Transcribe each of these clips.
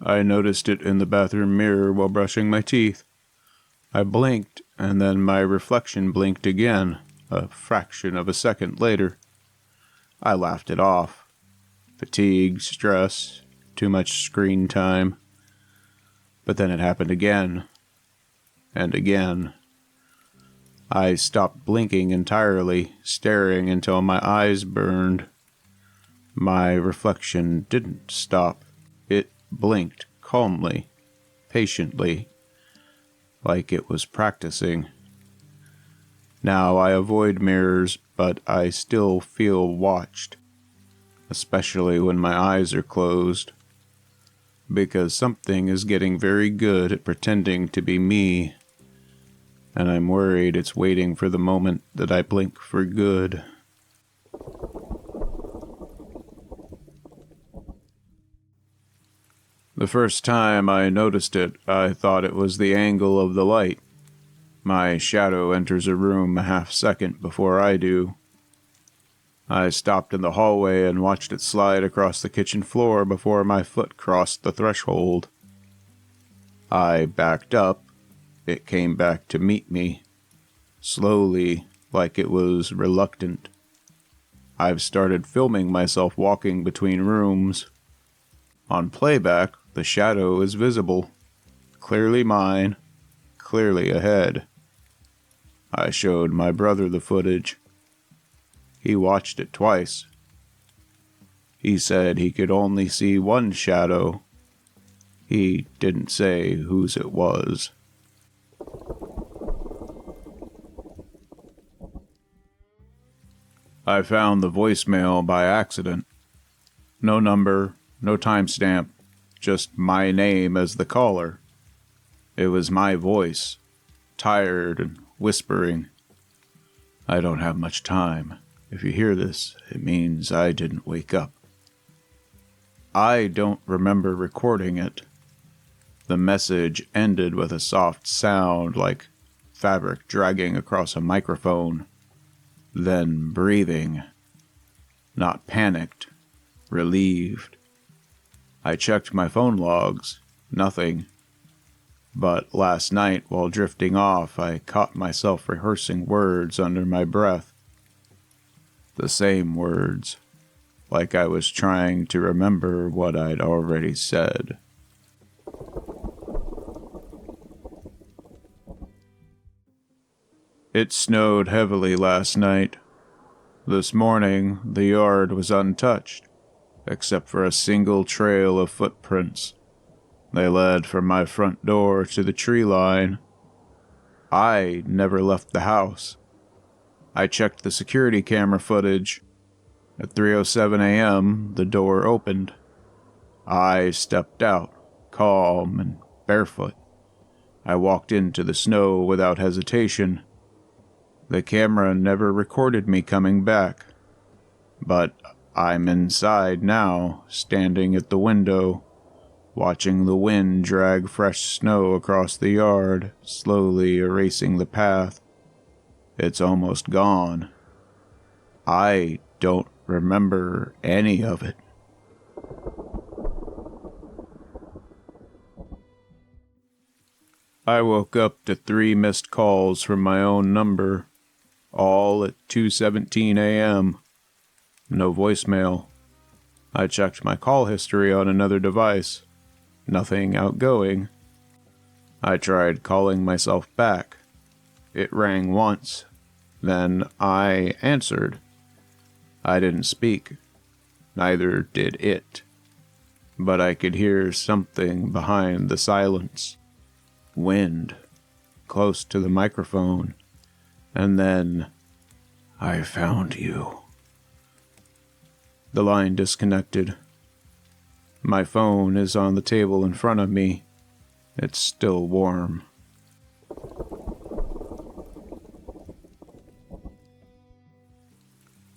I noticed it in the bathroom mirror while brushing my teeth. I blinked, and then my reflection blinked again, a fraction of a second later. I laughed it off. Fatigue, stress, too much screen time. But then it happened again. And again. I stopped blinking entirely, staring until my eyes burned. My reflection didn't stop. It blinked calmly, patiently, like it was practicing. Now I avoid mirrors, but I still feel watched, especially when my eyes are closed, because something is getting very good at pretending to be me, and I'm worried it's waiting for the moment that I blink for good. The first time I noticed it, I thought it was the angle of the light. My shadow enters a room a half-second before I do. I stopped in the hallway and watched it slide across the kitchen floor before my foot crossed the threshold. I backed up. It came back to meet me, slowly, like it was reluctant. I've started filming myself walking between rooms. On playback, the shadow is visible, clearly mine, clearly ahead. I showed my brother the footage. He watched it twice. He said he could only see one shadow. He didn't say whose it was. I found the voicemail by accident. No number, no timestamp, just my name as the caller. It was my voice, tired and whispering. I don't have much time. If you hear this, it means I didn't wake up. I don't remember recording it. The message ended with a soft sound like fabric dragging across a microphone. Then breathing. Not panicked, relieved. I checked my phone logs. Nothing. But last night, while drifting off, I caught myself rehearsing words under my breath. The same words, like I was trying to remember what I'd already said. It snowed heavily last night. This morning, the yard was untouched, except for a single trail of footprints. They led from my front door to the tree line. I never left the house. I checked the security camera footage. At 3:07 a.m., the door opened. I stepped out, calm and barefoot. I walked into the snow without hesitation. The camera never recorded me coming back. But I'm inside now, standing at the window, watching the wind drag fresh snow across the yard, slowly erasing the path. It's almost gone. I don't remember any of it. I woke up to 3 missed calls from my own number, all at 2:17 a.m. No voicemail. I checked my call history on another device. Nothing outgoing. I tried calling myself back. It rang once. Then I answered. I didn't speak. Neither did it. But I could hear something behind the silence. Wind. Close to the microphone. And then, I found you. The line disconnected. My phone is on the table in front of me. It's still warm.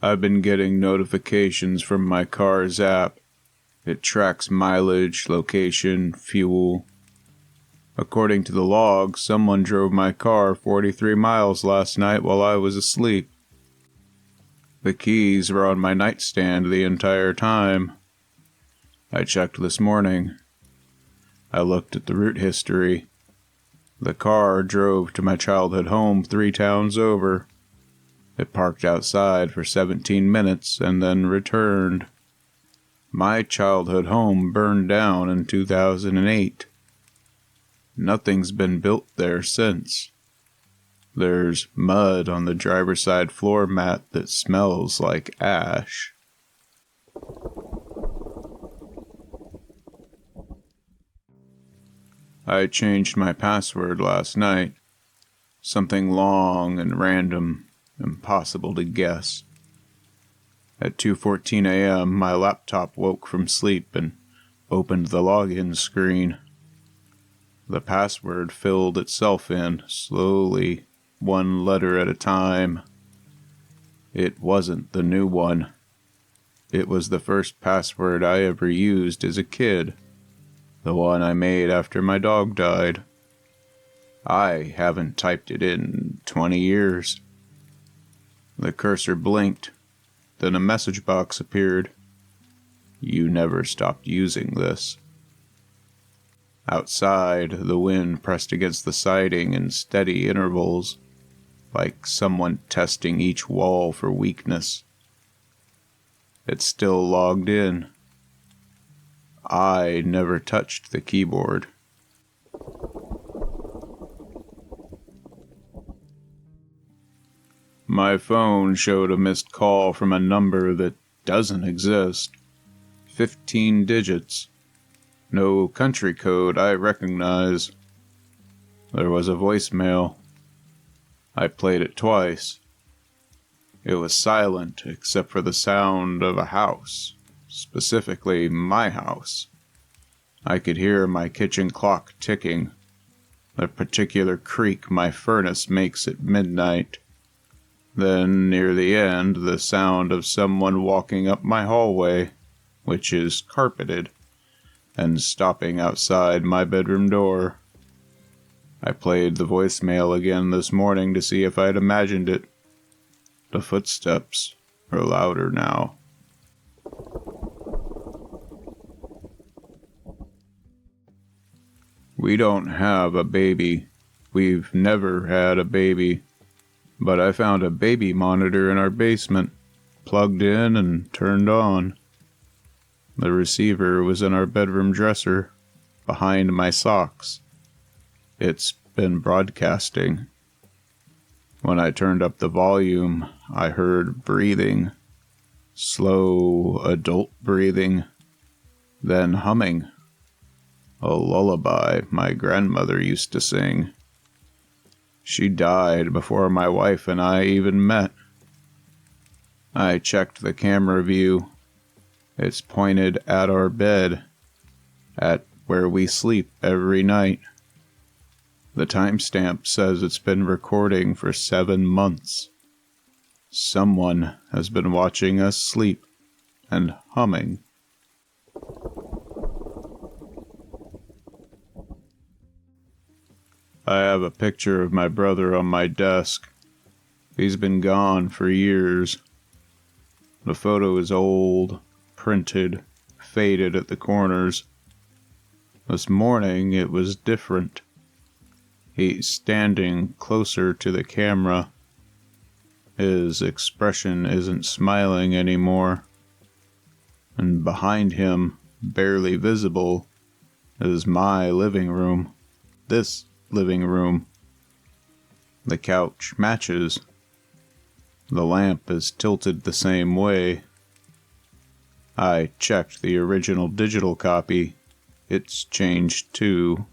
I've been getting notifications from my car's app. It tracks mileage, location, fuel. According to the log, someone drove my car 43 miles last night while I was asleep. The keys were on my nightstand the entire time. I checked this morning. I looked at the route history. The car drove to my childhood home 3 towns over. It parked outside for 17 minutes and then returned. My childhood home burned down in 2008. Nothing's been built there since. There's mud on the driver's side floor mat that smells like ash. I changed my password last night. Something long and random, impossible to guess. At 2:14 a.m., my laptop woke from sleep and opened the login screen. The password filled itself in, slowly, 1 letter at a time. It wasn't the new one. It was the first password I ever used as a kid. The one I made after my dog died. I haven't typed it in 20 years. The cursor blinked. Then a message box appeared. You never stopped using this. Outside, the wind pressed against the siding in steady intervals, like someone testing each wall for weakness. It still logged in. I never touched the keyboard. My phone showed a missed call from a number that doesn't exist. 15 digits. No country code I recognize. There was a voicemail. I played it twice. It was silent except for the sound of a house, specifically my house. I could hear my kitchen clock ticking, the particular creak my furnace makes at midnight. Then, near the end, the sound of someone walking up my hallway, which is carpeted, and stopping outside my bedroom door. I played the voicemail again this morning to see if I'd imagined it. The footsteps are louder now. We don't have a baby. We've never had a baby. But I found a baby monitor in our basement, plugged in and turned on. The receiver was in our bedroom dresser, behind my socks. It's been broadcasting. When I turned up the volume, I heard breathing. Slow, adult breathing. Then humming. A lullaby my grandmother used to sing. She died before my wife and I even met. I checked the camera view. It's pointed at our bed, at where we sleep every night. The timestamp says it's been recording for 7 months. Someone has been watching us sleep and humming. I have a picture of my brother on my desk. He's been gone for years. The photo is old, printed, faded at the corners. This morning it was different. He's standing closer to the camera. His expression isn't smiling anymore. And behind him, barely visible, is my living room. This living room. The couch matches. The lamp is tilted the same way. I checked the original digital copy. It's changed too.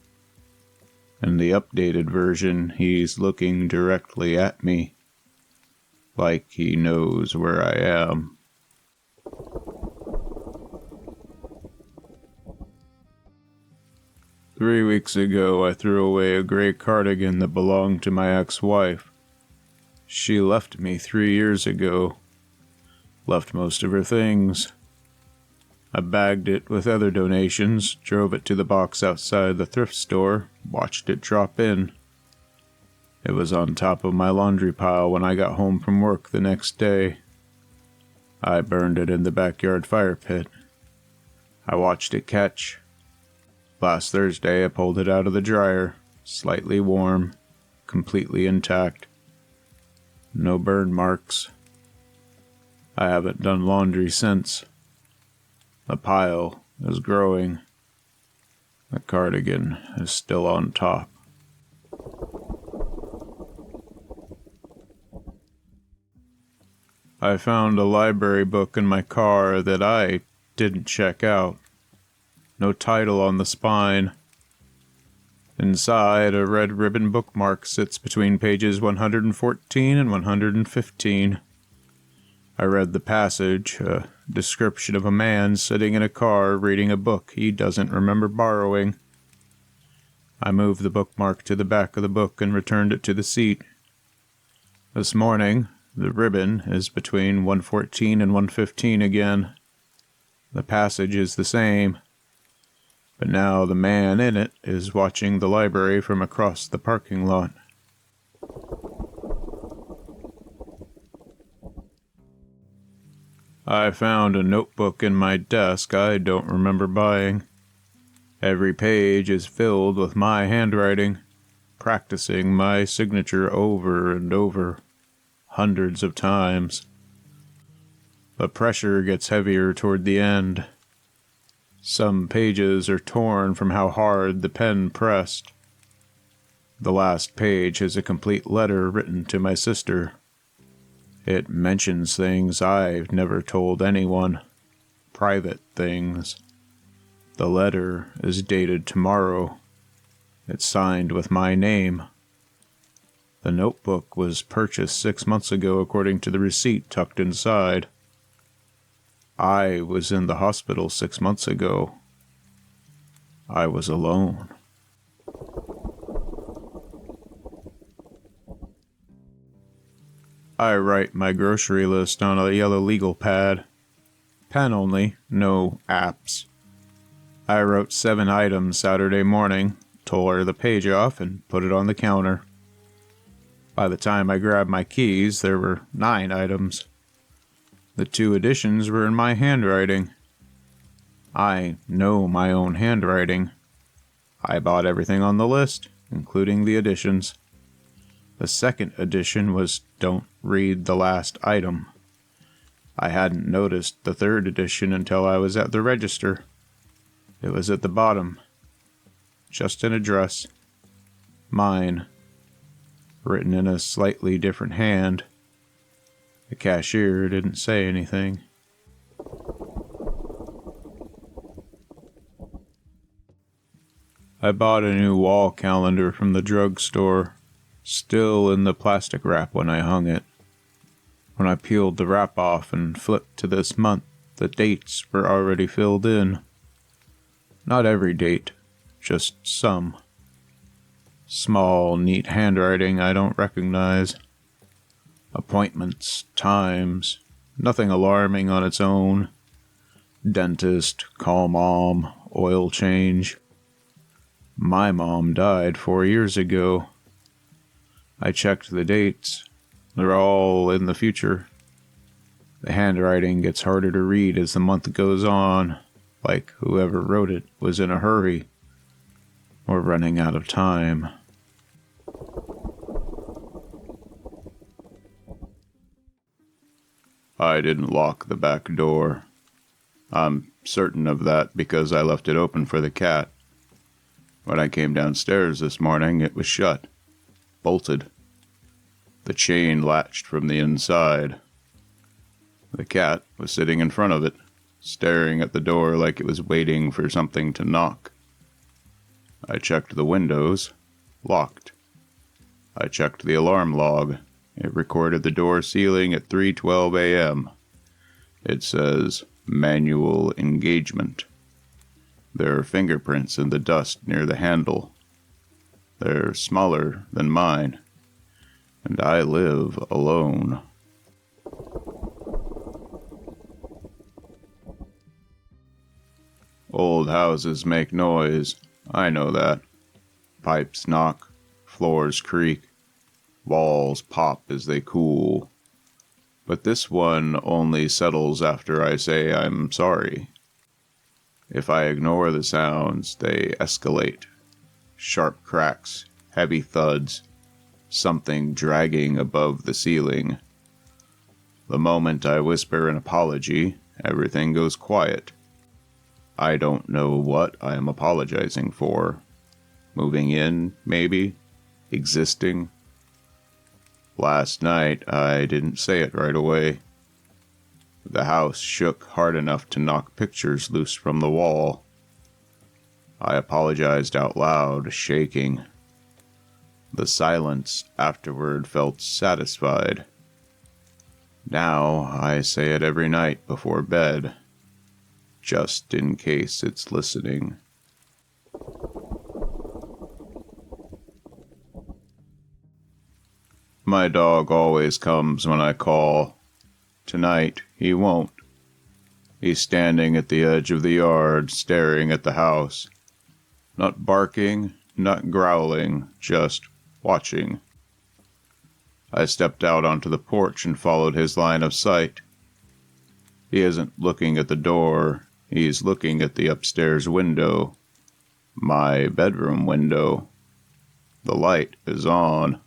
In the updated version, he's looking directly at me, like he knows where I am. "3 weeks ago, I threw away a gray cardigan that belonged to my ex-wife. She left me 3 years ago. Left most of her things. I bagged it with other donations, drove it to the box outside the thrift store, watched it drop in. It was on top of my laundry pile when I got home from work the next day. I burned it in the backyard fire pit. I watched it catch. Last Thursday I pulled it out of the dryer, slightly warm, completely intact. No burn marks. I haven't done laundry since. The pile is growing. The cardigan is still on top. I found a library book in my car that I didn't check out. No title on the spine. Inside, a red ribbon bookmark sits between pages 114 and 115. I read the passage, a description of a man sitting in a car reading a book he doesn't remember borrowing. I moved the bookmark to the back of the book and returned it to the seat. This morning, the ribbon is between 114 and 115 again. The passage is the same, but now the man in it is watching the library from across the parking lot. I found a notebook in my desk I don't remember buying. Every page is filled with my handwriting, practicing my signature over and over, hundreds of times. The pressure gets heavier toward the end. Some pages are torn from how hard the pen pressed. The last page has a complete letter written to my sister. It mentions things I've never told anyone, private things. The letter is dated tomorrow. It's signed with my name. The notebook was purchased 6 months ago according to the receipt tucked inside. I was in the hospital 6 months ago. I was alone. I write my grocery list on a yellow legal pad. Pen only, no apps. I wrote 7 items Saturday morning, tore the page off, and put it on the counter. By the time I grabbed my keys, there were 9 items. The 2 additions were in my handwriting. I know my own handwriting. I bought everything on the list, including the additions. The second addition was "Don't read the last item." I hadn't noticed the third addition until I was at the register. It was at the bottom. Just an address. Mine. Written in a slightly different hand. The cashier didn't say anything. I bought a new wall calendar from the drugstore, still in the plastic wrap when I hung it. When I peeled the wrap off and flipped to this month, the dates were already filled in. Not every date, just some. Small, neat handwriting I don't recognize. Appointments, times, nothing alarming on its own. Dentist, call mom, oil change. My mom died 4 years ago. I checked the dates. They're all in the future. The handwriting gets harder to read as the month goes on, like whoever wrote it was in a hurry or running out of time. I didn't lock the back door. I'm certain of that because I left it open for the cat. When I came downstairs this morning, it was shut, bolted. The chain latched from the inside. The cat was sitting in front of it, staring at the door like it was waiting for something to knock. I checked the windows, locked. I checked the alarm log. It recorded the door sealing at 3:12 a.m. It says, "Manual engagement." There are fingerprints in the dust near the handle. They're smaller than mine, and I live alone. Old houses make noise, I know that. Pipes knock, floors creak, walls pop as they cool. But this one only settles after I say I'm sorry. If I ignore the sounds, they escalate. Sharp cracks, heavy thuds, something dragging above the ceiling. The moment I whisper an apology, everything goes quiet. I don't know what I am apologizing for. Moving in, maybe? Existing? Last night, I didn't say it right away. The house shook hard enough to knock pictures loose from the wall. I apologized out loud, shaking. The silence afterward felt satisfied. Now I say it every night before bed, just in case it's listening. My dog always comes when I call. Tonight, he won't. He's standing at the edge of the yard, staring at the house. Not barking, not growling, just watching. I stepped out onto the porch and followed his line of sight. He isn't looking at the door, he's looking at the upstairs window. My bedroom window. The light is on.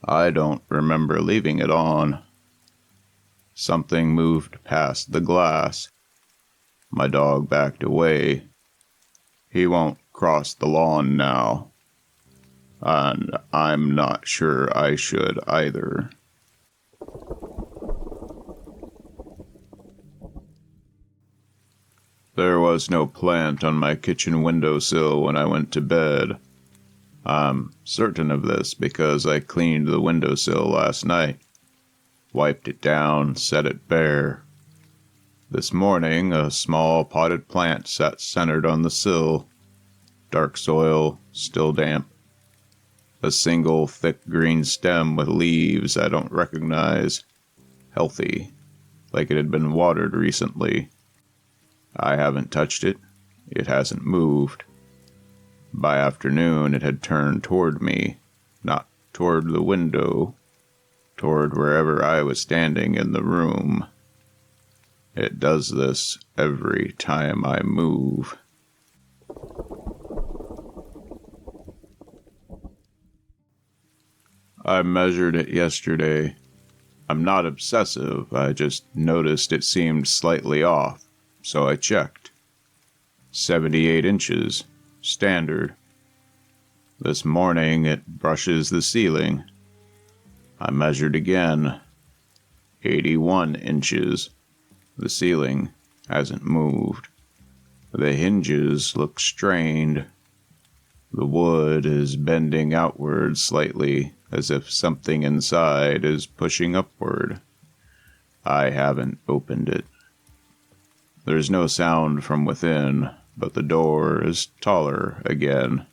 I don't remember leaving it on. Something moved past the glass. My dog backed away. He won't cross the lawn now. And I'm not sure I should either. There was no plant on my kitchen windowsill when I went to bed. I'm certain of this because I cleaned the windowsill last night. Wiped it down, set it bare. This morning, a small potted plant sat centered on the sill. Dark soil, still damp. A single thick green stem with leaves I don't recognize. Healthy, like it had been watered recently. I haven't touched it. It hasn't moved. By afternoon, it had turned toward me, not toward the window, toward wherever I was standing in the room. It does this every time I move. I measured it yesterday. I'm not obsessive, I just noticed it seemed slightly off, so I checked. 78 inches, standard. This morning it brushes the ceiling. I measured again. 81 inches. The ceiling hasn't moved. The hinges look strained. The wood is bending outward slightly, as if something inside is pushing upward. I haven't opened it. There's no sound from within, but the door is taller again.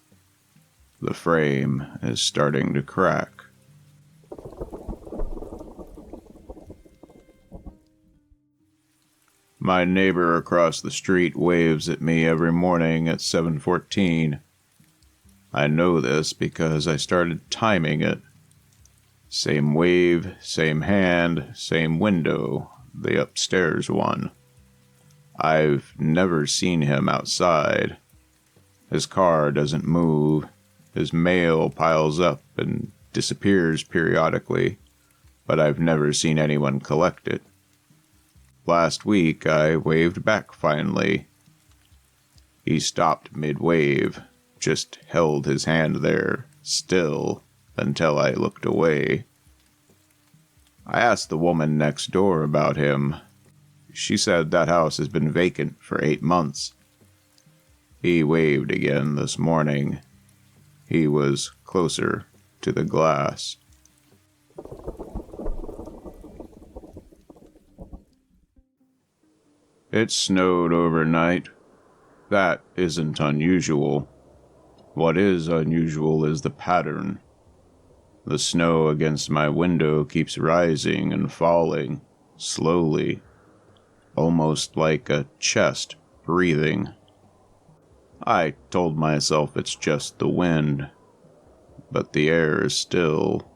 The frame is starting to crack. My neighbor across the street waves at me every morning at 7:14. I know this because I started timing it. Same wave, same hand, same window, the upstairs one. I've never seen him outside. His car doesn't move. His mail piles up and disappears periodically, but I've never seen anyone collect it. Last week, I waved back finally. He stopped mid-wave, just held his hand there, still, until I looked away. I asked the woman next door about him. She said that house has been vacant for 8 months. He waved again this morning. He was closer to the glass. It snowed overnight. That isn't unusual. What is unusual is the pattern. The snow against my window keeps rising and falling, slowly, almost like a chest breathing. I told myself it's just the wind, but the air is still.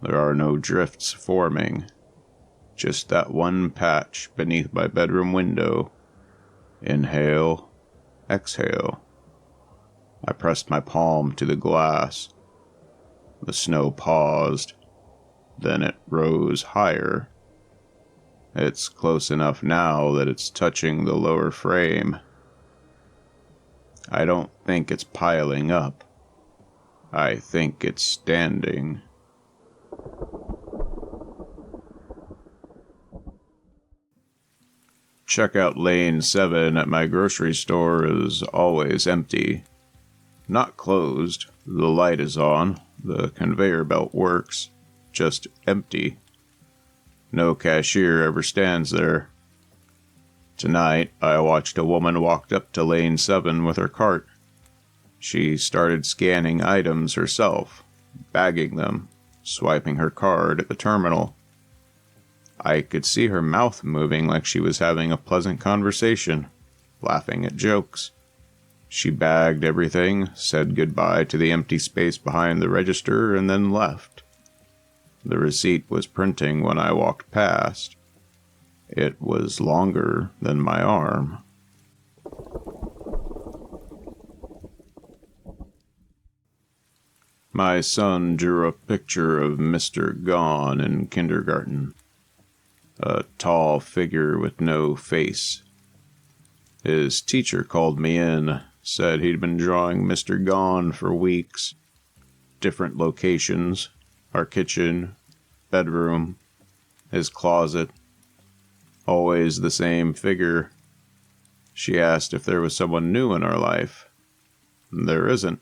There are no drifts forming, just that one patch beneath my bedroom window. Inhale, exhale. I pressed my palm to the glass. The snow paused. Then it rose higher. It's close enough now that it's touching the lower frame. I don't think it's piling up. I think it's standing. Checkout lane 7 at my grocery store is always empty. Not closed. The light is on. The conveyor belt works. Just empty. No cashier ever stands there. Tonight, I watched a woman walk up to lane 7 with her cart. She started scanning items herself, bagging them, swiping her card at the terminal. I could see her mouth moving like she was having a pleasant conversation, laughing at jokes. She bagged everything, said goodbye to the empty space behind the register, and then left. The receipt was printing when I walked past. It was longer than my arm. My son drew a picture of Mr. Gone in kindergarten. A tall figure with no face. His teacher called me in, said he'd been drawing Mr. Gone for weeks. Different locations, our kitchen, bedroom, his closet. Always the same figure. She asked if there was someone new in our life. There isn't.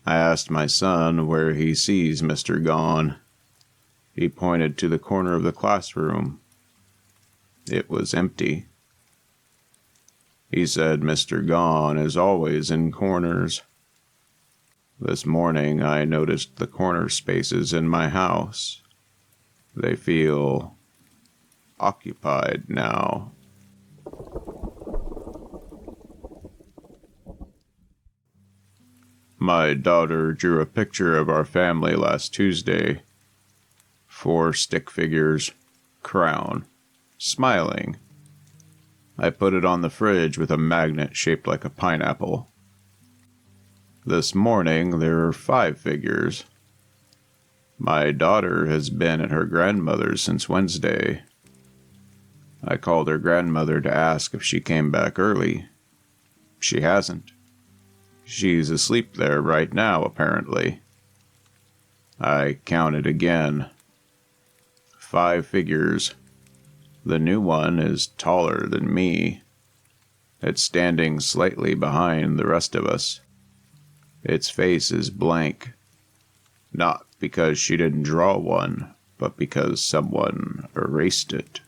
I asked my son where he sees Mr. Gone. He pointed to the corner of the classroom. It was empty. He said Mr. Gone is always in corners. This morning I noticed the corner spaces in my house. They feel occupied now. My daughter drew a picture of our family last Tuesday. 4 stick figures, crown, smiling. I put it on the fridge with a magnet shaped like a pineapple. This morning there are 5 figures. My daughter has been at her grandmother's since Wednesday. I called her grandmother to ask if she came back early. She hasn't. She's asleep there right now, apparently. I counted again. 5 figures. The new one is taller than me. It's standing slightly behind the rest of us. Its face is blank. Not because she didn't draw one, but because someone erased it.